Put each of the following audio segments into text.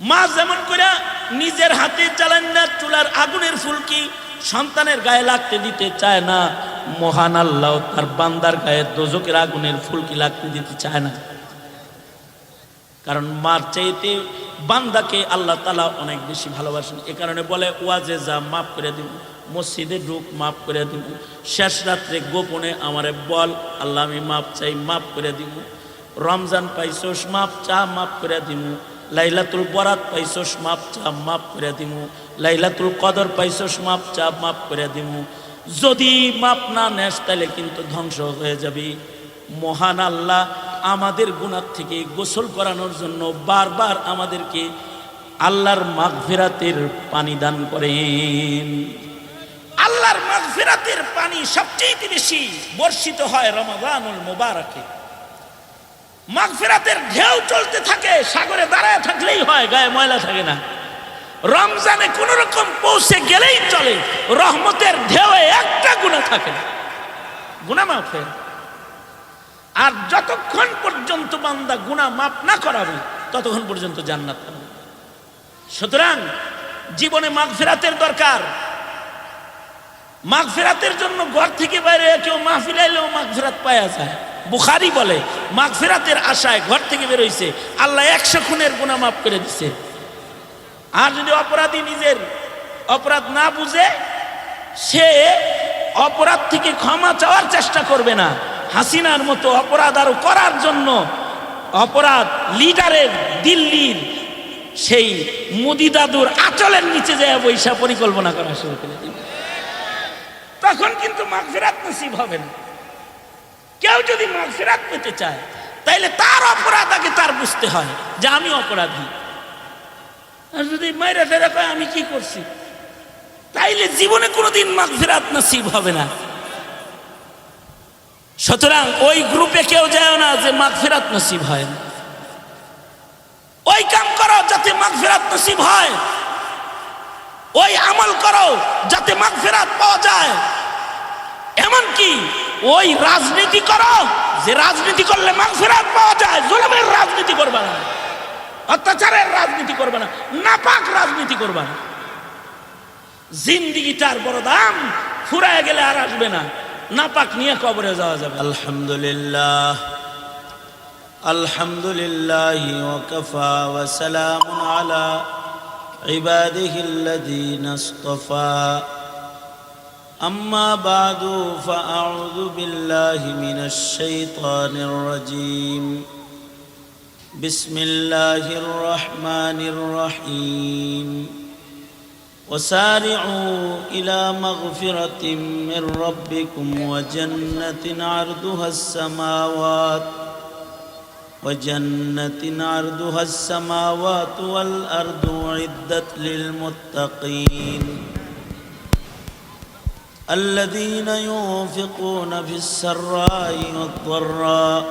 মা যেমন করে নিজের হাতে জ্বালান না চুলার আগুনের ফুলকি সন্তানের গায়ে লাগতে দিতে চায় না, মহান আল্লাহ তার বান্দার গায়ে দোজকের আগুনের ফুলকি লাগতে দিতে চায় না। কারণ মার চাইতে বান্দাকে আল্লাহ তাআলা অনেক বেশি ভালোবাসেন। এ কারণে বলে ওয়াজে যা মাফ করে দিব, মসজিদে ঢুক মাফ করে দিব, শেষ রাত্রে গোপনে আমারে বল আল্লাহ আমি মাপ চাই, মাফ করে দিব। রমজান পাইছোস মাপ চা, মাফ করে দিব। লাইলাতুল বরাত পাইছোস মাপ চা, মাফ করে দিব। লাইলাতুল কদর পাইছোস মাপ চা, মাফ করে দিব। যদি মাপ না নেস তাহলে কিন্তু ধ্বংস হয়ে যাবি। মহান আল্লাহ আমাদের গুনাহ থেকে গোসল করানোর জন্য বারবার আমাদেরকে আল্লাহর মাগফিরাতের পানি দান করেন। আল্লাহর মাগফিরাতের পানি সবচেয়ে বেশি বর্ষিত হয় রমাদানুল মুবারাকে। মাগফিরাতের ঢেউ চলতে থাকে, সাগরে দাঁড়ায় থাকলেই হয়, গায়ে ময়লা থাকে না। রমজানে কোন রকম পৌঁছে গেলেই চলে, রহমতের ঢেউয়ে একটা গুনাহ থাকে না, গুনাহ মাফ হয়। আর যতক্ষণ পর্যন্ত বান্দা গুনাহ মাফ না করাবে ততক্ষণ পর্যন্ত জান্নাত পাবে। সুতরাং জীবনে মাগফিরাতের দরকার। মাগফিরাতের জন্য ঘর থেকে বাইরে কেউ মাহফিল আইলেও মাগফিরাত পাওয়া যায়। বুখারী বলে মাগফিরাতের আশায় ঘর থেকে বের হইছে, আল্লাহ 100 খুনের গুনাহ মাফ করে দিছে। আর যদি অপরাধী নিজের অপরাধ না বুঝে, সে অপরাধ থেকে ক্ষমা চাওয়ার চেষ্টা করবে না। হাসিনার মতো অপরাধ আরো করার জন্য অপরাধ লিডারের দিল্লির সেই মোদি দাদুর আঁচলের নিচে যায় বৈশা পরিকল্পনা করা শুরু করে দিবে। তখন কিন্তু মাগফিরাত নসিব হবে না। কেউ যদি মাগফিরাত পেতে চায় তাইলে তার অপরাধ আগে তার বুঝতে হয় যে আমি অপরাধী। আর যদি মাইরা ফেরা কয় আমি কি করছি, তাইলে জীবনে কোনোদিন মাগফিরাত নসিব হবে না। সুতরাং ওই গ্রুপে কেউ যায় না যে মাগফিরাত নসিব হয় না। ওই কাম করো যাতে মাগফিরাত নসিব হয়, ওই আমল করো যাতে মাগফিরাত পাওয়া যায়। এমনকি ওই রাজনীতি করো যে রাজনীতি করলে মাগফিরাত পাওয়া যায়। জুলুমের রাজনীতি করবা না, অত্যাচারের রাজনীতি করবা না, নাপাক রাজনীতি করবা না। জিন্দেগিটার বড় দাম, ফুরায় গেলে আর আসবে না, নাপাক নিয়ে কবরে যাওয়া যাবে। আলহামদুলিল্লাহ, আলহামদুলিল্লাহ ওয়া কাফা ওয়া সালামুন আলা ইবাদিহিল্লাযীনা ইসতাফা। আম্মা বা'দু ফাআউযু বিল্লাহি মিনাশ শাইতানির রাজীম। বিসমিল্লাহির রহমানির রহিম। وسارعوا إلى مغفرة من ربكم وجنة عرضها السماوات والأرض أعدت للمتقين الذين ينفقون في السراء والضراء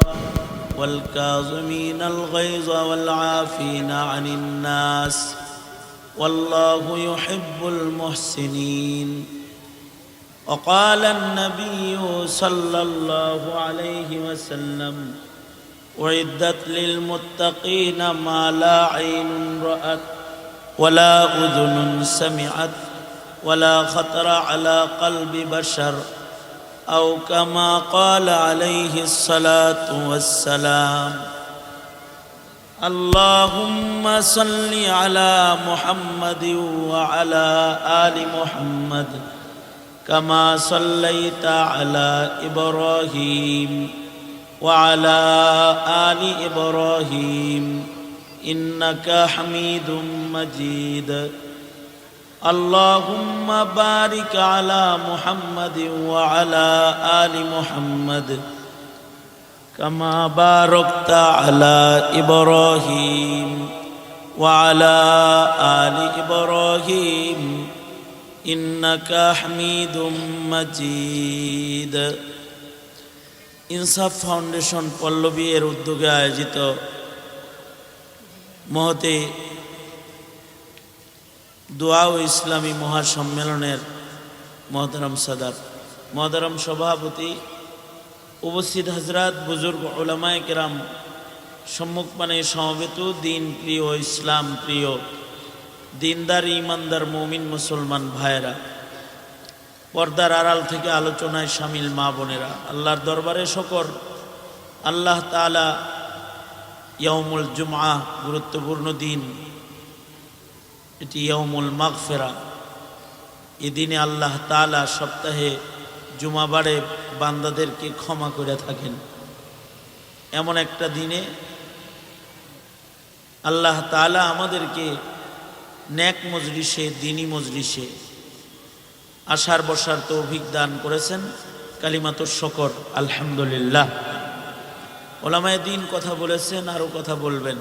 والكاظمين الغيظ والعافين عن الناس والله يحب المحسنين. وقال النبي صلى الله عليه وسلم أعدت للمتقين ما لا عين رأت ولا أذن سمعت ولا خطر على قلب بشر أو كما قال عليه الصلاة والسلام. اللهم صل على محمد وعلى آل محمد كما صليت على إبراهيم وعلى آل إبراهيم إنك حميد مجيد. اللهم بارك على محمد وعلى آل محمد كما باركت على إبراهيم وعلى آل إبراهيم إنك حميد مجيد. ইনসাফ ফাউন্ডেশন পল্লবী এর উদ্যোগে আয়োজিত মহতে দোয়া ও ইসলামী মহাসম্মেলনের মহতারাম সাদাত, মহতারাম সভাপতি, উপস্থিত হজরত, বুজুর্গ, উলামায়ে কেরাম, সম্মুখ মানে সমবেত দিন প্রিয়, ইসলাম প্রিয়, দিনদার ইমানদার মুমিন মুসলমান ভাইয়েরা, পর্দার আড়াল থেকে আলোচনায় শামিল মা বোনেরা, আল্লাহর দরবারে শকর। আল্লাহ তাআলা ইয়াউমুল জুমআহ, গুরুত্বপূর্ণ দিন, এটি ইয়াউমুল মাগফিরা। এই দিনে আল্লাহ তাআলা সপ্তাহে জুমাবারে বান্দাদেরকে ক্ষমা করে থাকেন। এমন একটা দিনে আল্লাহ তাআলা আমাদেরকে নেক মজলিসে, দিনী মজলিসে আসার বসার তৌফিক দান করেছেন। কালিমাতুশ শকর, আলহামদুলিল্লাহ। ওলামায়ে দ্বীন কথা বলেছেন, আরও কথা বলবেন।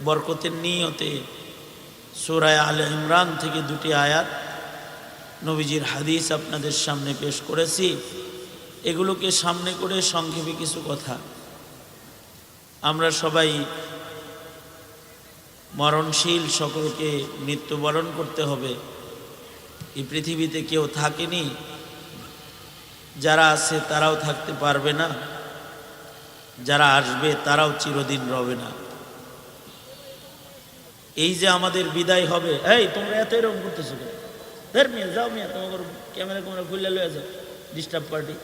বরকতের নিয়তে সূরা আলে ইমরান থেকে দুটি আয়াত, নবীজির হাদিস আপনাদের সামনে পেশ করেছি। এগুলোকে সামনে করে সংক্ষেপে কিছু কথা। আমরা সবাই মরণশীল, সকলকে মৃত্যুবরণ করতে হবে। এই পৃথিবীতে কেউ থাকেনি, যারা আছে তারাও থাকতে পারবে না, যারা আসবে তারাও চিরদিন রবে না। এই যে আমাদের বিদায় হবে, এই তোমরা এত এরকম করতেছো কেন? মিয়া যাও, মিয়া তোমার ক্যামেরা খুললে লয়ে যাও, ডিস্টার্ব পার্টি।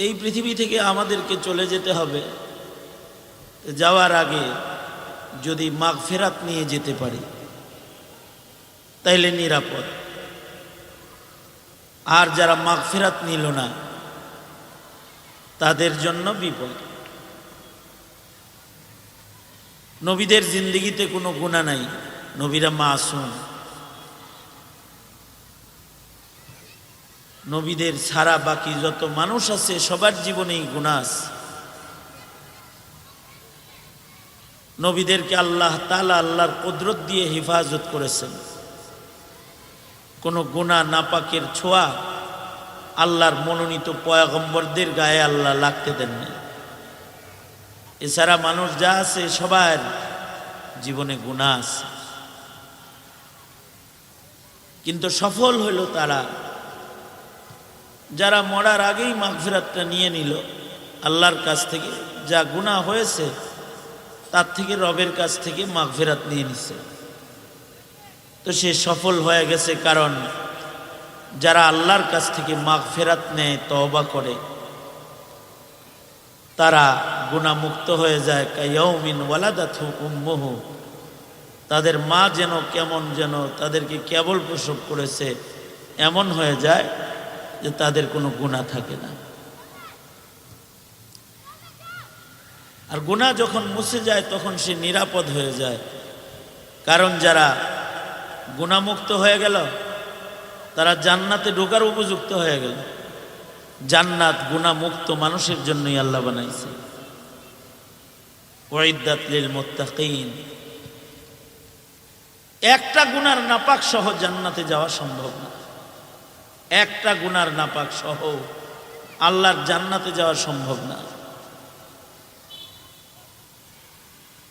এই পৃথিবী থেকে আমাদেরকে চলে যেতে হবে। যাওয়ার আগে যদি মাগফিরাত নিয়ে যেতে পারি তাইলে নিরাপদ। আর যারা মাগফিরাত নিল না তাদের জন্য বিপদ। নবীদের জিন্দেগিতে কোনো গুনাহ নাই, নবীরা মাসুম। নবীদের ছাড়া বাকি যত মানুষ আছে সবার জীবনেই গুনাহ আছে। নবীদেরকে আল্লাহ তাআলা আল্লাহর কুদরত দিয়ে হেফাজত করেছেন। কোনো গুনাহ নাপাকের ছোঁয়া আল্লাহর মনোনীত পয়গম্বরদের গায়ে আল্লাহ লাগতে দেন না। এছাড়া মানুষ যা আছে সবার জীবনে গুনাহ আছে, কিন্তু সফল হইল তারা যারা মরার আগেই মাগফিরাতটা নিয়ে নিল আল্লাহর কাছ থেকে। যা গুনাহ হয়েছে তার থেকে রবের কাছ থেকে মাগফিরাত নিয়ে নিছে, তো সে সফল হয়ে গেছে। কারণ যারা আল্লাহর কাছ থেকে মাগফিরাত নেয়, তওবা করে, তারা গুনাহমুক্ত হয়ে যায়। কায়াউমিন ওয়ালাদাতহু উম্মুহু, তাদের মা যেন কেমন যেন তাদেরকে কেবল প্রসব করেছে এমন হয়ে যায় যে তাদের কোনো গুনাহ থাকে না। আর গুনাহ যখন মুছে যায় তখন সে নিরাপদ হয়ে যায়। কারণ যারা গুনাহমুক্ত হয়ে গেল তারা জান্নাতে ঢোকার উপযুক্ত হয়ে গেল। জান্নাত গুনাহমুক্ত মানুষের জন্যই আল্লাহ বানাইছে। উইদ্দাত লিল মুত্তাকিন। একটা গুনার নাপাক সহ জান্নাতে যাওয়া সম্ভব না। একটা গুনার নাপাক সহ আল্লাহর জান্নাতে যাওয়া সম্ভব না।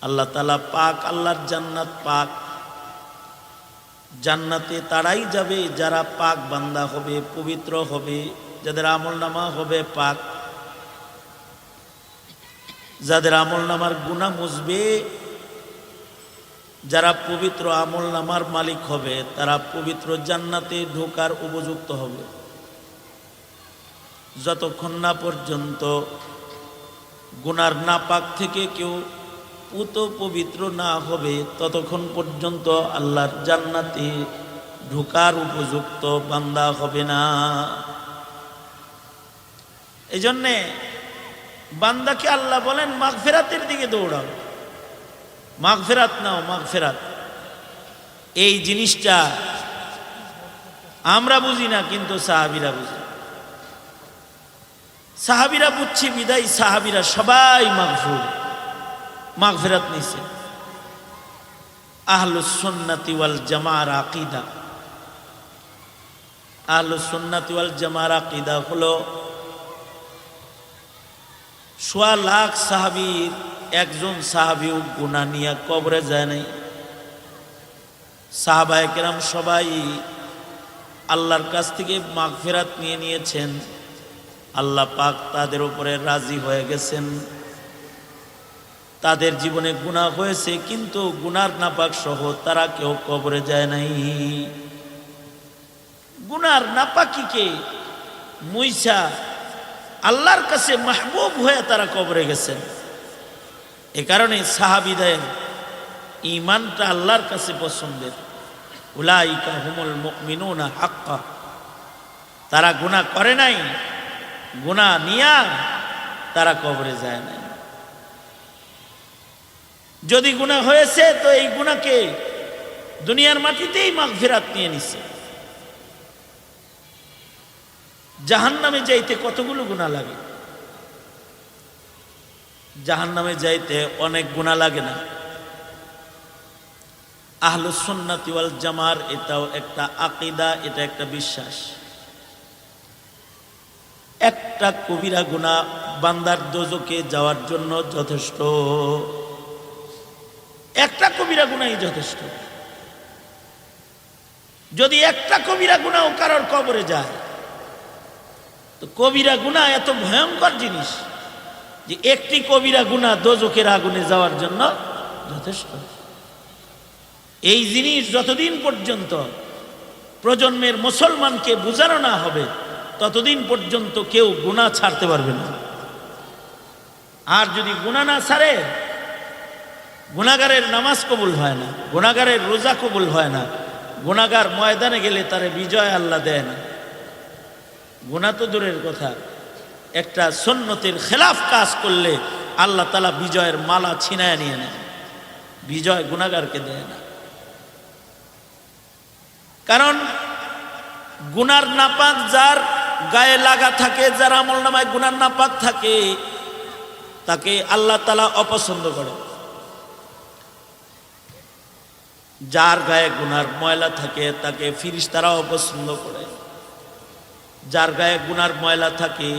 আল্লাহ তাআলা পাক, আল্লাহর জান্নাত পাক। জান্নাতে তারাই যাবে যারা পাক বান্দা হবে, পবিত্র হবে, যাদের আমলনামা হবে পাক, যাদের আমলনামার গুনাহ মুছবে, যারা পবিত্র আমলনামার মালিক হবে তারা পবিত্র জান্নাতে ঢোকার উপযুক্ত হবে। যতক্ষণ না পর্যন্ত গুনার নাপাক থেকে কেউ পুত পবিত্র না হবে ততক্ষণ পর্যন্ত আল্লাহর জান্নাতে ঢোকার উপযুক্ত বান্দা হবে না। এই জন্যে বান্দাকে আল্লাহ বলেন মাগফিরাতের দিকে দৌড়াও, মাগফিরাত নাও, মাগফিরাত। এই জিনিসটা আমরা বুঝি না, কিন্তু সাহাবীরা বুঝে। সাহাবীরা বুঝছে বিদায় সাহাবীরা সবাই মাগফুর, মাগফিরাত নিছে। আহলুস সুন্নাতি ওয়াল জামাআর আকীদা, আহলুস সুন্নাতি ওয়াল জামাআর আকীদা হলো ১০০ লাখ সাহাবীর একজন সাহাবীও গুনাহ নিয়ে কবরে যায় নাই। সাহাবায়ে কেরাম সবাই আল্লাহর কাছ থেকে মাগফিরাত নিয়ে নিয়েছেন। আল্লাহ পাক তাদের উপরে রাজি হয়ে গেছেন। তাদের জীবনে গুনাহ হয়েছে, কিন্তু গুনার নাপাক সহ তারা কেউ কবরে যায় নাই। গুনার নাপাকিকে মুইসা আল্লাহর কাছে মাহবুব হয়ে তারা কবরে গেছেন। এ কারণে সাহাবীদের ঈমানটা আল্লাহর কাছে পছন্দের। উলাইকা হুমুল মুমিনুনা হাক্কা। তারা গুনাহ করে নাই, গুনাহ নিয়া তারা কবরে যায় নাই। যদি গুনাহ হয়েছে তো এই গুনাহকে দুনিয়ার মাটিতেই মাগফিরাত নিয়ে নিছে। জাহান্নামে যাইতে কতগুলো গুনাহ লাগে? জাহান্নামে যাইতে অনেক গুনাহ লাগে না। আহলুস সুন্নাতি ওয়াল জামার এটাও একটা আকীদা, এটা একটা বিশ্বাস। একটা কবিরা গুনাহ বান্দার দোজখে যাওয়ার জন্য যথেষ্ট। একটা কবিরা গুনাহই যথেষ্ট। যদি একটা কবিরা গুনাহও কারোর কবরে যায়, তো কবিরা গুনাহ এত ভয়ঙ্কর জিনিস যে একটি কবিরা গুনাহ দোজখের আগুনে যাওয়ার জন্য যথেষ্ট। এই জিনিস যতদিন পর্যন্ত প্রজন্মের মুসলমানকে বোঝানো না হবে, ততদিন পর্যন্ত কেউ গুনাহ ছাড়তে পারবে না। আর যদি গুনাহ না ছাড়ে, গুনাহগারের নামাজ কবুল হয় না, গুনাহগারের রোজা কবুল হয় না, গুনাহগার ময়দানে গেলে তারে বিজয় আল্লাহ দেয় না। গুনাহ তো দূরের কথা, একটা সুন্নতের খেলাফ কাজ করলে আল্লাহ তাআলা বিজয়ের মালা ছিনায় নিয়ে নেয়, বিজয় গুনাহগারকে দেয় না। কারণ গুনার নাপাক যার গায়ে লাগা থাকে, যার আমলনামায় গুনার নাপাক থাকে, তাকে আল্লাহ তাআলা অপছন্দ করে। যার গায়ে গুনার ময়লা থাকে তাকে ফেরেশতারা অপছন্দ করে। যার গায়ে গুনার ময়লা থাকে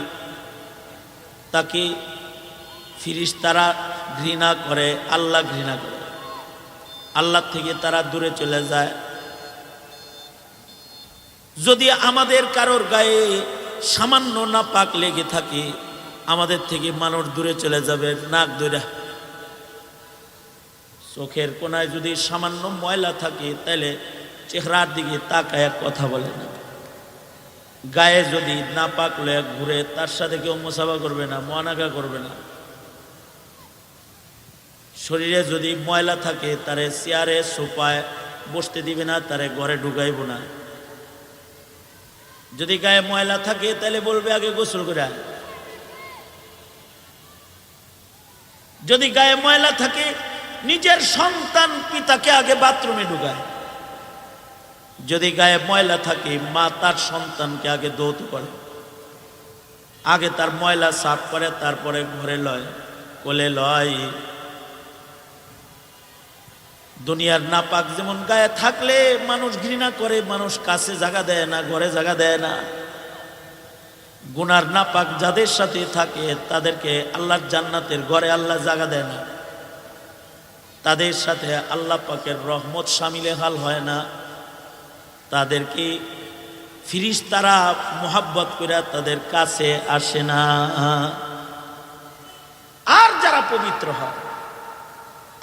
তাকে ফেরেশতারা ঘৃণা করে, আল্লাহ ঘৃণা করে। আল্লাহ থেকে তারা দূরে চলে যায়। যদি আমাদের কারোর গায়ে সামান্য নাপাক লেগে থাকে, আমাদের থেকে মানুষ দূরে চলে যাবে নাক ধরে। চোখের কোনায় যদি সামান্য ময়লা থাকে, তাহলে চেহারার দিকে তাকায় কথা বলে না। গায়ে যদি নাপাক লয়ে ঘুরে, তার সাথে কেউ মুসাফা করবে না, মুআনাকা করবে না। শরীরে যদি ময়লা থাকে, তারে চেয়ারে সোফায় বসতে দিবে না, তারে ঘরে ঢুকাইব না। যদি গায়ে ময়লা থাকে, তাহলে বলবে আগে গোসল করে আয়। যদি গায়ে ময়লা থাকে, নিজের সন্তান পিতাকে আগে বাথরুমে ঢুকায়। যদি গায়ে ময়লা থাকে, মা তার সন্তানকে আগে দৌত করে, আগে তার ময়লা সাফ করে, তারপরে ঘরে লয়, কোলে লয়। দুনিয়ার নাপাক যেমন গায়ে থাকলে মানুষ ঘৃণা করে, মানুষ কাছে জায়গা দেয় না, ঘরে জায়গা দেয় না, গুনার নাপাক যাদের সাথে থাকে তাদেরকে আল্লাহর জান্নাতের ঘরে আল্লাহ জায়গা দেয় না। তাদের সাথে আল্লাহ পাকের রহমত শামিলে হাল হয় না। তাদেরকে ফেরেশতারা মোহাব্বত করে তাদের কাছে আসে না। আর যারা পবিত্র হয়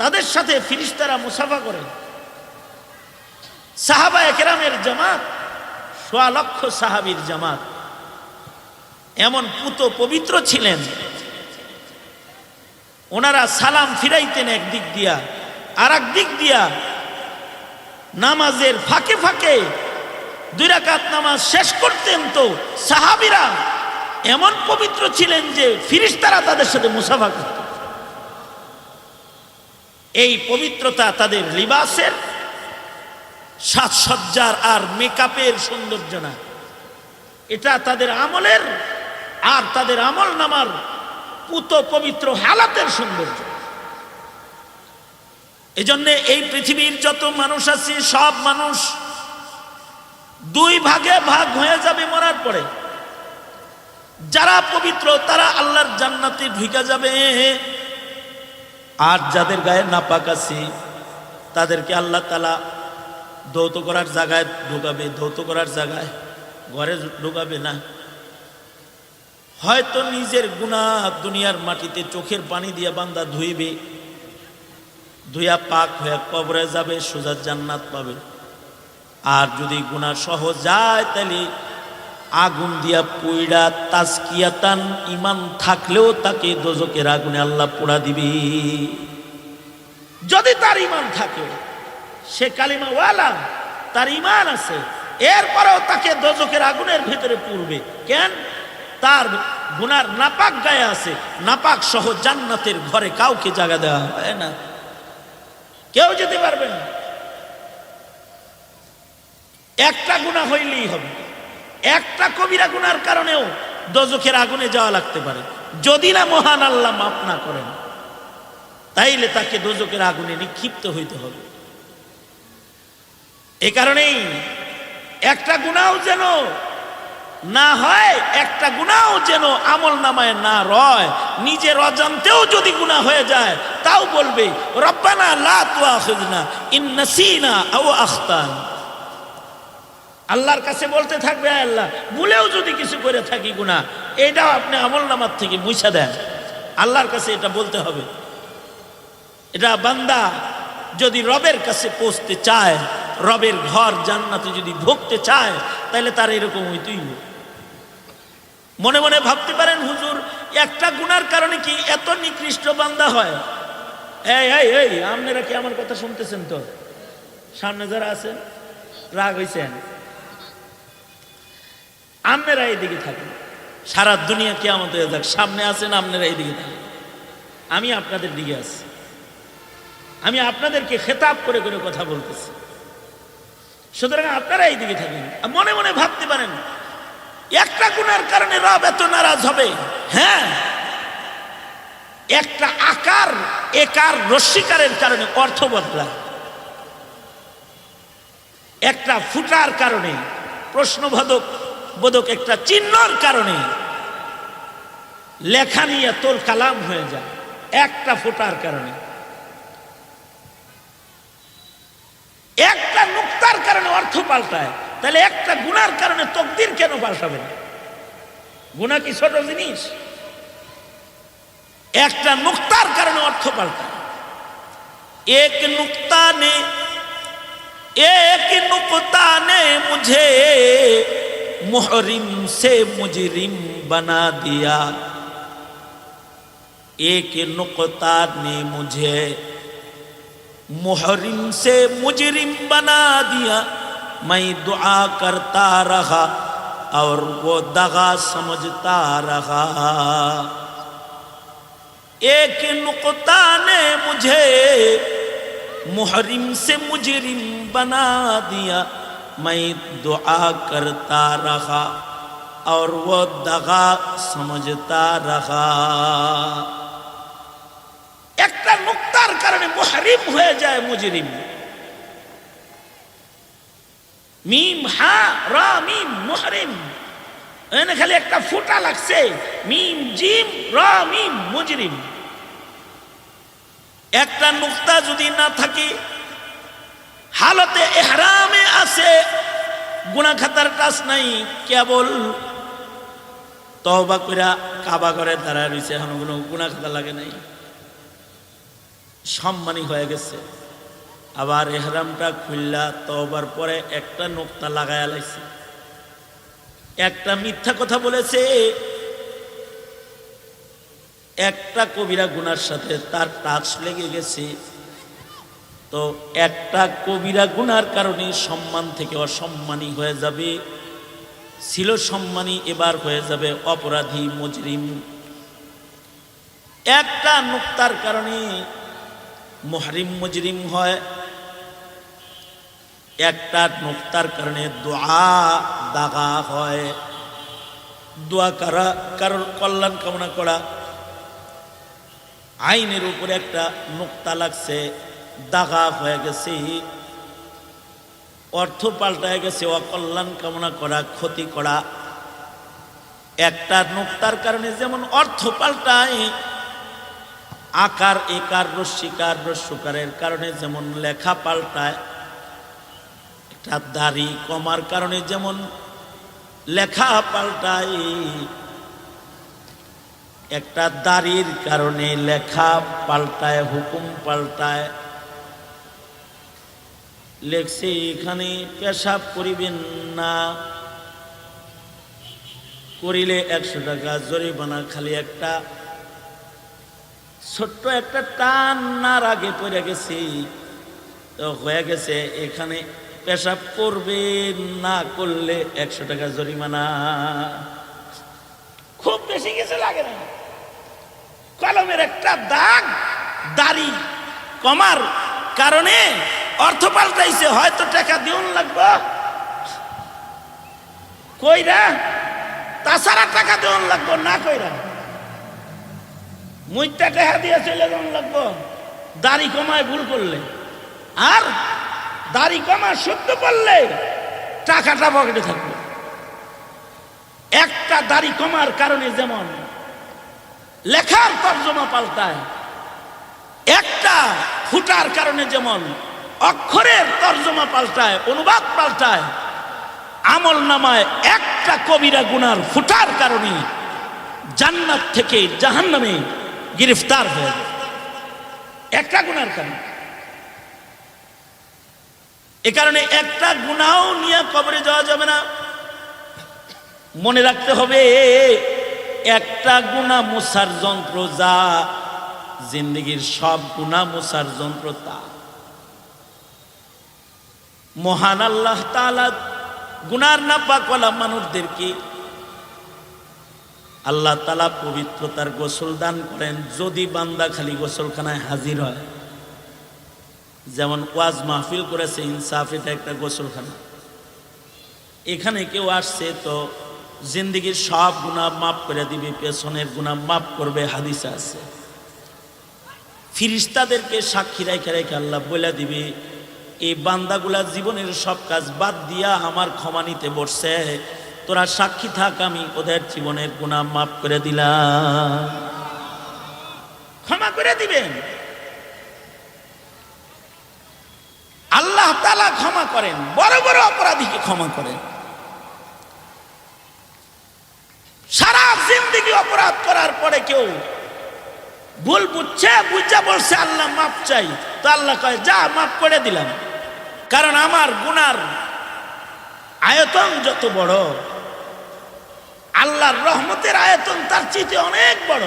তাদের সাথে ফেরেশতারা মুসাফা করে। সাহাবায়ে কেরামের জামাত, সোয়া লক্ষ সাহাবীর জামাত এমন পুত পবিত্র ছিলেন, ওনারা সালাম ফিরাইতেন একদিক দিয়া, আর এক দিক দিয়া নামাজের ফাঁকে ফাঁকে 2 রাকাত নামাজ শেষ করতেন। তো সাহাবীরা এমন পবিত্র ছিলেন যে ফেরেশতারা তাদের সাথে মুসাফা করত। এই পবিত্রতা তাদের লিবাসের, সাজসজ্জার আর মেকআপের সৌন্দর্য না, এটা তাদের আমলের আর তাদের আমল নামার পুত পবিত্র হালাতের সৌন্দর্য। এজন্য এই পৃথিবীর যত মানুষ আছে, সব মানুষ 2 ভাগে ভাগ হয়ে যাবে মরার পরে। যারা পবিত্র তারা আল্লাহর জান্নাতে ঢুকে যাবে, আর যাদের গায়ে নাপাক আছে তাদেরকে আল্লাহ তাআলা দৌত করার জায়গায় ঢুকাবে, দৌত করার জায়গায়, ঘরে ঢুকাবে না। হয়তো নিজের গুনাহ দুনিয়ার মাটিতে চোখের পানি দিয়ে বান্দা ধুইবে, ধুইয়া পাক হয়ে কবরে যাবে, সোজা জান্নাত পাবে। আর যদি গুনাহ সহ যায় তাহলে আগুন দিয়া পুইড়া তাজকিয়াতান, ইমান থাকলেও তাকে দোজকের আগুনে আল্লাহ পোড়া দিবে। যদি তার ইমান থাকে, সে কালিমা ওয়ালা, তার ইমান আছে, এরপরেও তাকে দোজকের আগুনের ভিতরে পুড়বে। কেন? তার গুনার নাপাক গায়ে আছে। নাপাক সহ জান্নাতের ঘরে কাউকে জায়গা দেওয়া হয় না, কেউ যেতে পারবে না। একটা গুনাহ হইলেই হবে, একটা কবিরা গুনার কারণেও দোজখের আগুনে যাওয়া লাগতে পারে, যদি না মহান আল্লাহ মাফ না করেন, তাইলে তাকে দোজখের আগুনে নিক্ষিপ্ত হইতে হবে। এ কারণেই একটা গুনাহ যেন না হয়, একটা গুনাহ যেন আমল নামায় না রয়। নিজের অজান্তেও যদি গুনাহ হয়ে যায় তাও বলবে রব্বানা লা তুআখিযনা ইন নাসিনা আও আখতানা। আল্লাহর কাছে বলতে থাকবে, আল্লাহ ভুলেও যদি কিছু করে থাকি গুনাহ, এটাও আপনি আমল নামার থেকে মুছা দেন। আল্লাহর কাছে এটা বলতে হবে। এটা বান্দা যদি রবের কাছে পৌঁছতে চায়, রবের ঘর জান্নাতে যদি ঢুকতে চায়, তাহলে তার এরকম হইতেই হবে। মনে মনে ভাবতে পারেন, হুজুর একটা গুনার কারণে কি এত নিকৃষ্ট বান্দা হয়? এই এই এই আপনারা কি আমার কথা শুনতেছেন? তো সামনে যারা আছেন রাগ হইছেন, আপনারা এইদিকে থাকেন। সারা দুনিয়া কিয়ামত হয়ে যাক, সামনে আছেন আপনারা এইদিকে থাকেন, আমি আপনাদের দিকে আছি। আমি আপনাদেরকে খেতাব করে করে কথা বলতেছি, সুতরাং আপনারা এইদিকে থাকেন। মনে মনে ভাবতে পারেন, একটা গুনার কারণে রব এত নারাজ হবে? হ্যাঁ, একটা আকার একার রস্যিকারের কারণে অর্থ বদলায়, একটা ফুটার কারণে, প্রশ্নবোধক বোধক একটা চিহ্নর কারণে লেখা নিয়ে তোর কালাম হয়ে যায়, একটা ফুটার কারণে। একটা নুক্তার কারণে অর্থ পাল্টায়, তাহলে একটা গুনার কারণে তকদির কেন পাল্টাবে না? গুনাহ কি ছোট জিনিস? একটা নুক্তার কারণে অর্থ পাল্টায়। এক নুক্তা নে মুঝে মুহরিম সে মুজরিম বানা দিয়া। এক নুক্তা নে মুঝে मुहरिम से मुजरिम बना दिया। मैं दुआ करता रहा और वो दगा समझता रहा। एक नुक्ता ने मुझे मुहरिम से मुजरिम बना दिया। मैं दुआ करता रहा और वो दगा समझता रहा। একটা নুক্তার কারণে মুহরিম হয়ে যায় মুজরিম। মিম হা রা মিম মুহরিম, এখানে খালি একটা ফুটা লাগছে, মিম জিম রা মিম মুজরিম। একটা নুক্তা যদি না থাকে, হালতে ইহরামে আছে, গুনাহ খাতার কাজ নাই, কেবল তওবা কইরা কাবা ঘরে দাঁড়ায় রইছে, এখন কোনো গুনাহ খাতা লাগে নাই, সম্মানী হয়ে গেছে। আবার ইহরামটা খুললা তওবার পরে একটা নুক্তা লাগায়া লাইছে, একটা মিথ্যা কথা বলেছে, একটা কবিরা গুনার সাথে তার টাচ লেগে গেছে। তো একটা কবিরা গুনার কারণে সম্মান থেকে অসম্মানী হয়ে যাবে, ছিল সম্মানী এবার হয়ে যাবে অপরাধী মুজরিম। একটা নুক্তার কারণে মুহরিম মুজরিম হয়, একটা নুক্তার কারণে দোয়া দাগা হয়। দোয়া করা, কারোর কল্যাণ কামনা করা, আইনের উপরে একটা নুক্তা লাগছে, দাগা হয়ে গেছে, অর্থ পাল্টায় গেছে, অকল্যাণ কামনা করা, ক্ষতি করা। একটা নুক্তার কারণে যেমন অর্থ পাল্টায়, আকার একার রস্যিকার রস্যকারের কারণে যেমন লেখা পাল্টায়, একটা দাড়ি কমার কারণে যেমন লেখা পাল্টায়, একটা দাড়ির কারণে লেখা পাল্টায়, হুকুম পাল্টায়। লেখছে এখানে পেশাব করিবেন না, করিলে 100 টাকা জরিমানা। খালি একটা ছোট্ট একটা টান নার আগে পড়ে গেছে, তো হয়ে গেছে এখানে পেশাব করবে না, করলে 100 টাকা জরিমানা। খুব বেশি কিছু লাগে না, কলমের একটা দাগ দাড়ি কমার কারণে অর্থ পাল্টাইছে, হয়তো টাকা দিউন লাগবো কইরা, তাছাড়া টাকা দিউন লাগবো না কইরা, মুইটা টাকা দিয়ে চলে যাওয়ান লাগবো দাড়ি কমায় ভুল করলে। আর দাড়ি কমা শুদ্ধ করলে টাকাটা পকেটে থাকবে। একটা দাড়ি কমার কারণে যেমন লেখার তর্জমা পাল্টায়, একটা ফুটার কারণে যেমন অক্ষরের তর্জমা পাল্টায়, অনুবাদ পাল্টায়, আমল নামায় একটা কবিরা গুনার ফুটার কারণে জান্নাত থেকে জাহান্নামে গ্রেফতার হয়ে যায়, একটা গুনার কারণে। এ কারণে একটা গুনাও নিয়ে কবরে যাওয়া যাবে না। মনে রাখতে হবে একটা গুনাহ মুছার যন্ত্র যা, জিন্দেগীর সব গুনাহ মুছার যন্ত্র তা। মহান আল্লাহ তাআলা গুনার নাপাক ওয়ালা মানুষদেরকে আল্লাহ তাআলা পবিত্রতার গোসল দান করেন যদি বান্দা খালি গোসলখানায় হাজির হয়। যেমন ওয়াজ মাহফিল করেছে ইনসাফ, এটা একটা গোসলখানা। এখানে কেউ আসছে তো জিন্দেগীর সব গুনাহ মাফ করে দিবে, পেছনের গুনাহ মাফ করবে, হাদিসে আছে। ফিরিস্তাদেরকে সাক্ষী রেখে রেখে আল্লাহ বলে দিবে এই বান্দাগুলা জীবনের সব কাজ বাদ দিয়া আমার ক্ষমা নিতে বসছে, তোরা সাক্ষী থাক, আমি ওদের জীবনের গুনাহ মাফ করে দিলাম। ক্ষমা করে দিবেন আল্লাহ তাআলা, ক্ষমা করেন, বড় বড় অপরাধীকে ক্ষমা করেন। সারা জিন্দেগি অপরাধ করার পরে কেউ ভুল বুঝছে, বুঝা বলছে আল্লাহ মাফ চাই, তো আল্লাহ কয় যা মাফ করে দিলাম। কারণ আমার গুনার আয়তন যত বড়, আল্লাহর রহমতের আয়তন তার চেয়ে অনেক বড়।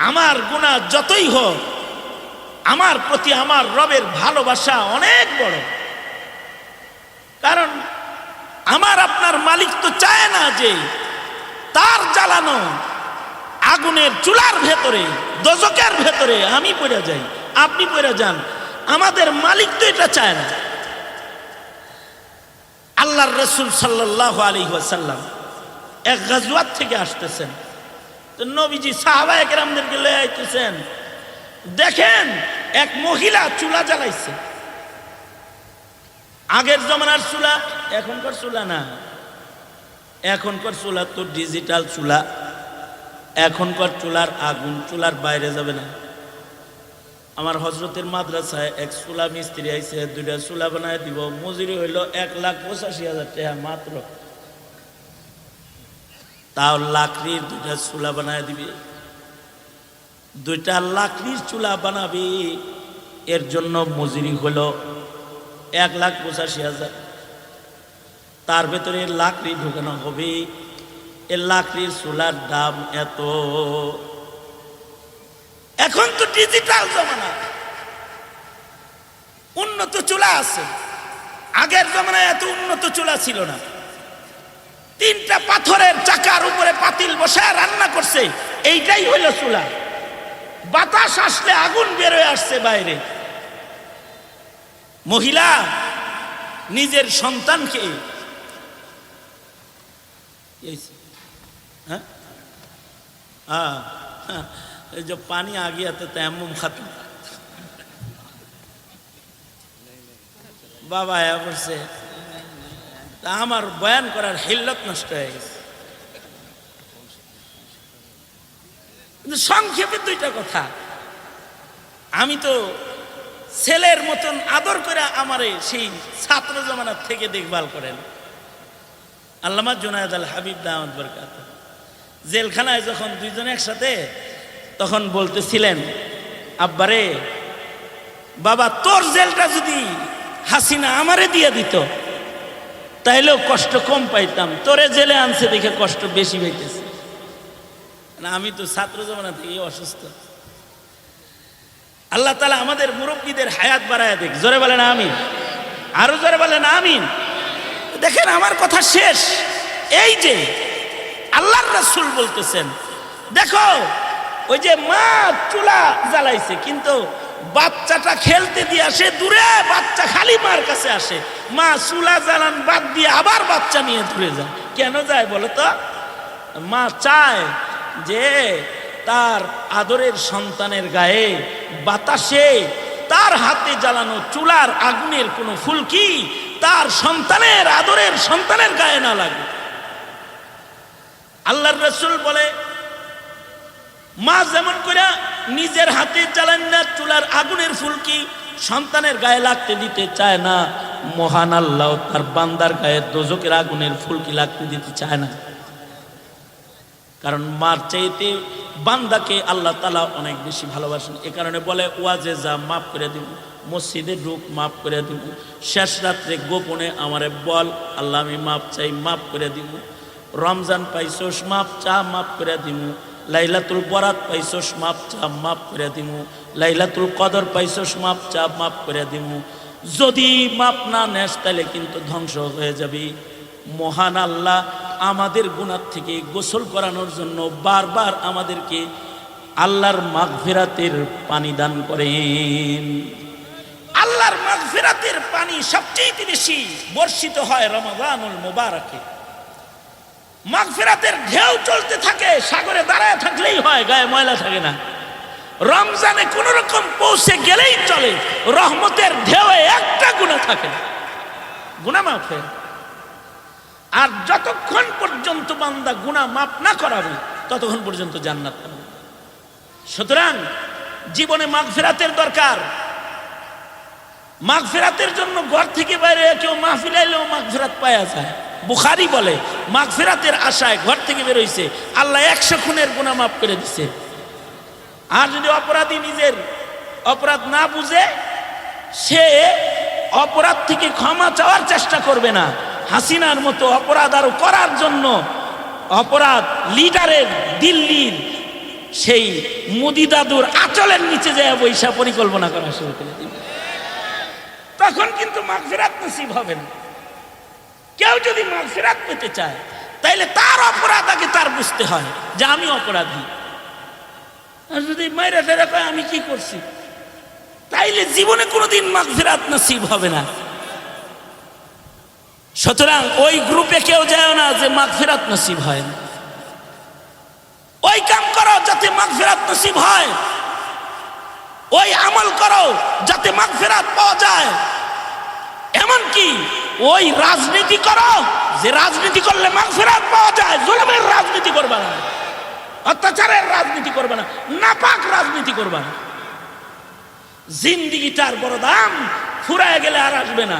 আমার গুনাহ যতই হোক, আমার প্রতি আমার রবের ভালোবাসা অনেক বড়। কারণ আমার আপনার মালিক তো চায় না যে তার জ্বালানো আগুনের চুলার ভেতরে, দোজখের ভেতরে আমি পড়ে যাই, আপনি পড়ে যান। আমাদের মালিক তো এটা চায় না। আল্লাহর রাসূল সাল্লাল্লাহু আলাইহি ওয়াসাল্লাম এক গাজওয়াত থেকে আসতেছেন, তো নবীজি সাহাবায়ে কেরামদেরকে লয়ে আইতেছেন। দেখেন এক মহিলা চুলা জ্বালাইছে। আগের জমানার চুলা, এখনকার চুলা না। এখনকার চুলা তো ডিজিটাল চুলা, এখনকার চুলার আগুন চুলার বাইরে যাবে না। আমার হজরতের মাদ্রাসায় এক চুলা মিস্ত্রি আইছে, 2টা চুলা বানায় দিব, মজুরি হইল 1,85,000 টাকা মাত্র। তাও লাকড়ির 2টা চুলা বানায় দিবে, 2টা লাকড়ির চুলা বানাবি, এর জন্য মজুরি হইল 1,85,000। তার ভেতরে লাকড়ি ঢুকানো হবে, এ লাকড়ির চুলার দাম এত। এখন তো ডিজিটাল জমানা, উন্নত চুলা আছে। আগের জমানায় এত উন্নত চুলা ছিল না। 3টা পাথরের চাকার উপরে পাতিল বসায় রান্না করছে, এইটাই হইল চুলা। বাতাস আসলে আগুন বের হয়ে আসছে বাইরে। মহিলা নিজের সন্তানকে जो पानी आ गया तो तयम्मुम खत्म। बाबा आया বলছে তা আমার বয়ান করার হিল্লত নষ্ট হয়ে গেছে। কিন্তু সংক্ষেপে 2টা কথা। আমি তো ছেলের মতন আদর করে আমারে সেই ছাত্র জমানার থেকে দেখভাল করেন আল্লামা জুনায়েদ আল হাবিব দাওয়াত বরকাত। জেলখানায় যখন দুইজন একসাথে, তখন বলতেছিলেন, আব্বারে বাবা, তোর জেলটা যদি হাসিনা আমারে দিয়ে দিত তাইলেও কষ্ট কম পাইতাম, তোরে জেলে আনছে দেখে কষ্ট বেশি পাইতেছে। না, আমি তো ছাত্র জমানা থেকে অসুস্থ। আল্লাহ তাআলা আমাদের মুরব্বীদের হায়াত বাড়ায় দেখ। জোরে বলেন আমিন, আরো জোরে বলেন আমিন। দেখেন আমার কথা শেষ। এই যে আল্লাহর রাসূল বলতেছেন, দেখো ওই যে মা চুলা জ্বালাইছে, কিন্তু বাচ্চাটা খেলতে দিয়ে আসে দূরে, বাচ্চা খালি মার কাছে আসে, মা চুলা জ্বালান বাদ দিয়ে আবার বাচ্চা নিয়ে দূরে যায়। কেন যায় বলো তো? মা চায় যে তার আদরের সন্তানের গায়ে বাতাসে তার হাতে জ্বালানো চুলার আগুনের কোনো ফুলকি তার সন্তানের আদরের সন্তানের গায়ে না লাগে। আল্লাহর রাসূল বলে, মা যেমন করে নিজের হাতে জ্বালান না চুলার আগুনের ফুলকি সন্তানের গায়ে লাগতে দিতে চায় না, মহান আল্লাহ তার বান্দার গায়ে দোজকের আগুনের ফুলকি লাগতে দিতে চায় না। কারণ মার চাইতে বান্দাকে আল্লাহ তাআলা অনেক বেশি ভালোবাসেন। এ কারণে বলে, ওয়াজে যা মাফ করে দিব, মসজিদে ঢুক মাফ করে দিব, শেষ রাত্রে গোপনে আমারে বল, আল্লাহ আমি মাপ চাই, মাফ করে দিব। রমজান পাইছোস, মাপ চা, মাফ করে দিব। লাইলাতুল বরাত পাইছোস, মাপ চা, মাফ করে দিব। লাইলাতুল কদর পাইছোস, মাপ চা, মাফ করে দিব। যদি মাপ না নেস তাহলে কিন্তু ধ্বংস হয়ে যাবি। মহান আল্লাহ আমাদের গুনাহ থেকে গোসল করানোর জন্য বারবার আমাদেরকে আল্লাহর মাগফিরাতের পানি দান করেন। আল্লাহর মাগফিরাতের পানি সবচেয়ে বেশি বর্ষিত হয় রমাদানুল মুবারাকে। মাগফিরাতের ঢেউ চলতে থাকে, সাগরে দাঁড়ায় থাকলেই হয়, গায়ে ময়লা থাকে না। রমজানে কোন রকম পৌঁছে গেলেই চলে, রহমতের ঢেউয়ে একটা গুনাহ থাকে না, গুনাহ মাফ হয়। আর যতক্ষণ পর্যন্ত বান্দা গুনাহ মাফ না করাবে ততক্ষণ পর্যন্ত জান্নাত পাবে। সুতরাং জীবনে মাগফিরাতের দরকার। মাগফিরাতের জন্য ঘর থেকে বাইরে কেউ মাহফিল আইলেও মাগফিরাত পাওয়া যায়। বুখারী বলে, মাগফিরাতের আশায় ঘর থেকে বের হইছে, আল্লাহ 100 খুনের গুনাহ মাফ করে দিছে। আর যদি অপরাধী নিজের অপরাধ না বুঝে, সে অপরাধ থেকে ক্ষমা চাওয়ার চেষ্টা করবে না। হাসিনার মতো অপরাধ আরো করার জন্য অপরাধ লিডারের দিল্লির সেই মোদি দাদুর আঁচলের নিচে যায় বৈশা পরিকল্পনা করা শুরু করে দিবে। তখন কিন্তু মাগফিরাত নসিব হবে না। কেউ যদি মাগফিরাত পেতে চায় তাইলে তার অপরাধ আগে তার বুঝতে হয় যে আমি অপরাধী। আর যদি মাইরা টেরা কয় আমি কি করছি, তাইলে জীবনে কোনোদিন মাগফিরাত নসিব হবে না। সুতরাং ওই গ্রুপে কেউ যায় না যে মাগফিরাত নসিব হয় না। ওই কাম করো যাতে মাগফিরাত নসিব হয়, ওই আমল করো যাতে মাগফিরাত পাওয়া যায়। এমনকি ওই রাজনীতি করো যে রাজনীতি করলে মাগফিরাত পাওয়া যায়। জুলুমের রাজনীতি করবে না, অত্যাচারের রাজনীতি করবে না, নাপাক রাজনীতি করবে না। জিন্দিগিটার বড় দাম, ফুরায় গেলে আর আসবে না।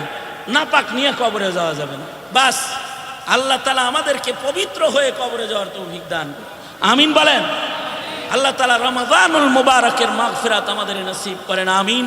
নাপাক নিয়ে কবরে যাওয়া যাবে না। বাস আল্লাহ তাআলা আমাদেরকে পবিত্র হয়ে কবরে যাওয়ার তৌফিক দান করুন। আমিন বলেন। আল্লাহ তাআলা রমাদানুল মুবারাকের মাগফিরাত আমাদের নসিব করেন। আমিন।